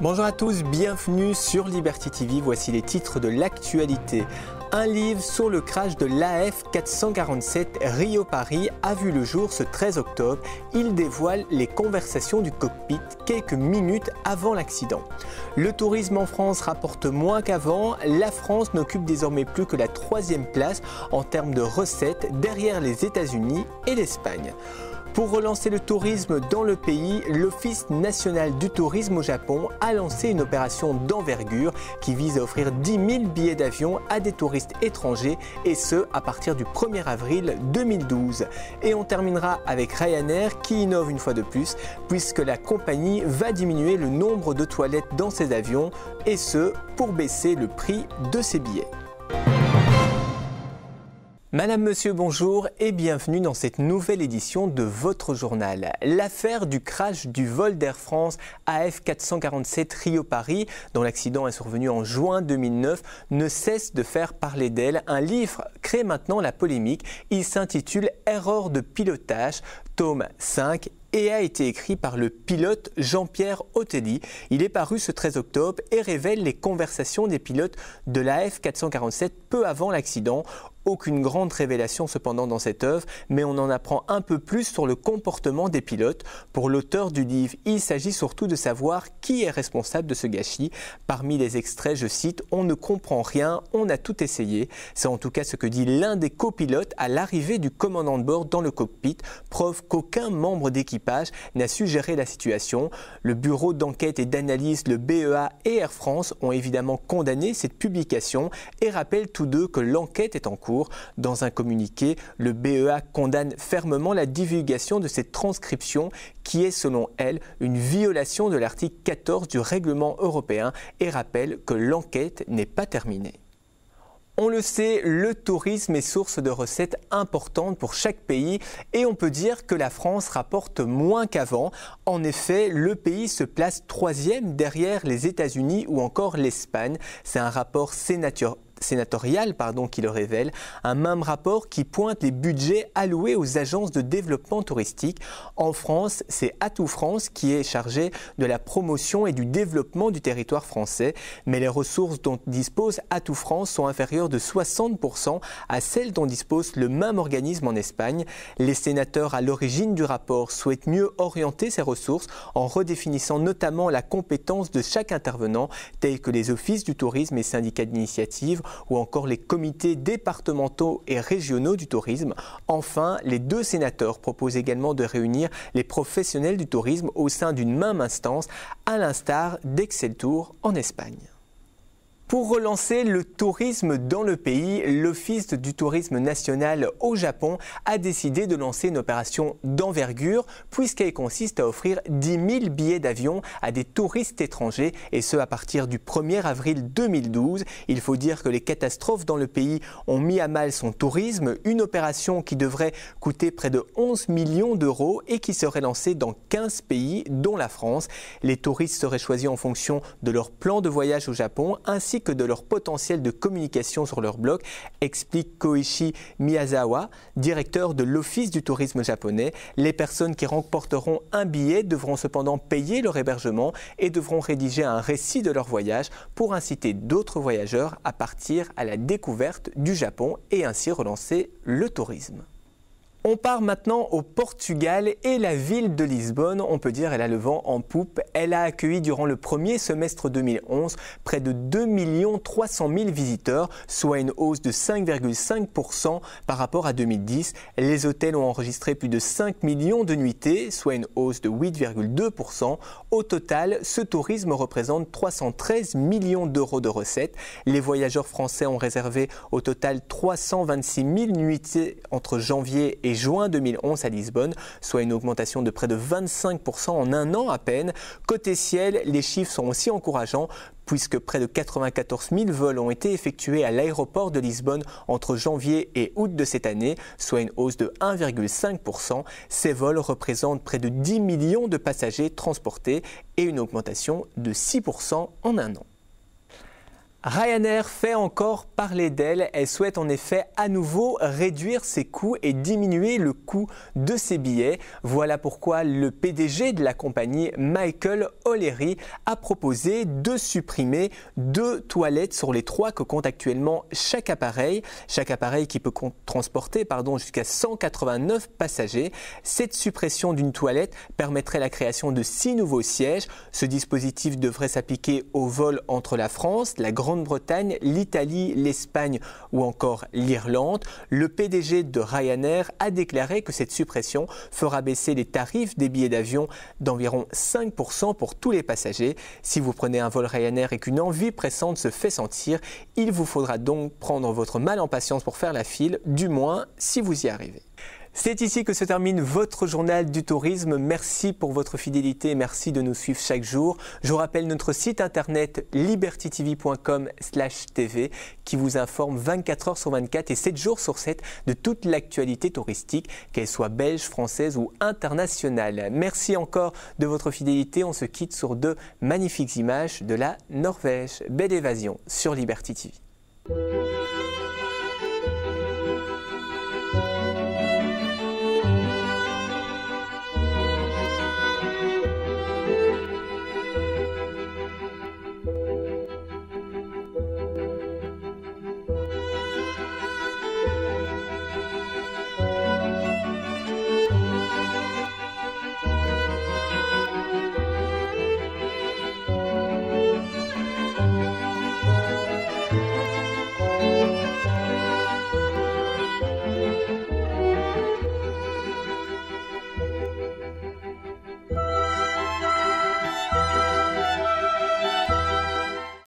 Bonjour à tous, bienvenue sur Liberty TV, voici les titres de l'actualité. Un livre sur le crash de l'AF 447 Rio-Paris a vu le jour ce 13 octobre. Il dévoile les conversations du cockpit quelques minutes avant l'accident. Le tourisme en France rapporte moins qu'avant. La France n'occupe désormais plus que la 3e place en termes de recettes derrière les États-Unis et l'Espagne. Pour relancer le tourisme dans le pays, l'Office national du tourisme au Japon a lancé une opération d'envergure qui vise à offrir 10 000 billets d'avion à des touristes étrangers et ce à partir du 1er avril 2012. Et on terminera avec Ryanair qui innove une fois de plus puisque la compagnie va diminuer le nombre de toilettes dans ses avions et ce pour baisser le prix de ses billets. Madame, Monsieur, bonjour et bienvenue dans cette nouvelle édition de votre journal. L'affaire du crash du vol d'Air France AF 447 Rio-Paris, dont l'accident est survenu en juin 2009, ne cesse de faire parler d'elle. Un livre crée maintenant la polémique. Il s'intitule « Erreur de pilotage », tome 5, et a été écrit par le pilote Jean-Pierre Otelli. Il est paru ce 13 octobre et révèle les conversations des pilotes de l'AF 447 peu avant l'accident. Aucune grande révélation cependant dans cette œuvre, mais on en apprend un peu plus sur le comportement des pilotes. Pour l'auteur du livre, il s'agit surtout de savoir qui est responsable de ce gâchis. Parmi les extraits, je cite « On ne comprend rien, on a tout essayé ». C'est en tout cas ce que dit l'un des copilotes à l'arrivée du commandant de bord dans le cockpit, preuve qu'aucun membre d'équipage n'a su gérer la situation. Le bureau d'enquête et d'analyse, le BEA et Air France ont évidemment condamné cette publication et rappellent tous deux que l'enquête est en cours. Dans un communiqué, le BEA condamne fermement la divulgation de cette transcription qui est selon elle une violation de l'article 14 du règlement européen et rappelle que l'enquête n'est pas terminée. On le sait, le tourisme est source de recettes importantes pour chaque pays et on peut dire que la France rapporte moins qu'avant. En effet, le pays se place 3e derrière les États-Unis ou encore l'Espagne. C'est un rapport sénatorial qui le révèle, un même rapport qui pointe les budgets alloués aux agences de développement touristique. En France, c'est Atout France qui est chargé de la promotion et du développement du territoire français, mais les ressources dont dispose Atout France sont inférieures de 60% à celles dont dispose le même organisme en Espagne. Les sénateurs à l'origine du rapport souhaitent mieux orienter ces ressources en redéfinissant notamment la compétence de chaque intervenant, tels que les offices du tourisme et syndicats d'initiative, ou encore les comités départementaux et régionaux du tourisme. Enfin, les deux sénateurs proposent également de réunir les professionnels du tourisme au sein d'une même instance, à l'instar d'Exceltour en Espagne. Pour relancer le tourisme dans le pays, l'Office du tourisme national au Japon a décidé de lancer une opération d'envergure puisqu'elle consiste à offrir 10 000 billets d'avion à des touristes étrangers et ce à partir du 1er avril 2012. Il faut dire que les catastrophes dans le pays ont mis à mal son tourisme, une opération qui devrait coûter près de 11 millions d'euros et qui serait lancée dans 15 pays dont la France. Les touristes seraient choisis en fonction de leur plan de voyage au Japon ainsi que de leur potentiel de communication sur leur blog, explique Koichi Miyazawa, directeur de l'Office du tourisme japonais. Les personnes qui remporteront un billet devront cependant payer leur hébergement et devront rédiger un récit de leur voyage pour inciter d'autres voyageurs à partir à la découverte du Japon et ainsi relancer le tourisme. On part maintenant au Portugal et la ville de Lisbonne, on peut dire, elle a le vent en poupe. Elle a accueilli durant le premier semestre 2011 près de 2 300 000 visiteurs, soit une hausse de 5,5% par rapport à 2010. Les hôtels ont enregistré plus de 5 millions de nuitées, soit une hausse de 8,2%. Au total, ce tourisme représente 313 millions d'euros de recettes. Les voyageurs français ont réservé au total 326 000 nuitées entre janvier et juin 2011 à Lisbonne, soit une augmentation de près de 25% en un an à peine. Côté ciel, les chiffres sont aussi encourageants puisque près de 94 000 vols ont été effectués à l'aéroport de Lisbonne entre janvier et août de cette année, soit une hausse de 1,5%. Ces vols représentent près de 10 millions de passagers transportés et une augmentation de 6% en un an. Ryanair fait encore parler d'elle. Elle souhaite en effet à nouveau réduire ses coûts et diminuer le coût de ses billets. Voilà pourquoi le PDG de la compagnie, Michael O'Leary, a proposé de supprimer 2 toilettes sur les 3 que compte actuellement chaque appareil. Chaque appareil qui peut transporter jusqu'à 189 passagers. Cette suppression d'une toilette permettrait la création de 6 nouveaux sièges. Ce dispositif devrait s'appliquer aux vols entre la France, la Grande-Bretagne, l'Italie, l'Espagne ou encore l'Irlande. Le PDG de Ryanair a déclaré que cette suppression fera baisser les tarifs des billets d'avion d'environ 5% pour tous les passagers. Si vous prenez un vol Ryanair et qu'une envie pressante se fait sentir, il vous faudra donc prendre votre mal en patience pour faire la file, du moins si vous y arrivez. C'est ici que se termine votre journal du tourisme. Merci pour votre fidélité et merci de nous suivre chaque jour. Je vous rappelle notre site internet libertytv.com/tv qui vous informe 24 heures sur 24 et 7 jours sur 7 de toute l'actualité touristique, qu'elle soit belge, française ou internationale. Merci encore de votre fidélité. On se quitte sur 2 magnifiques images de la Norvège. Belle évasion sur Liberty TV.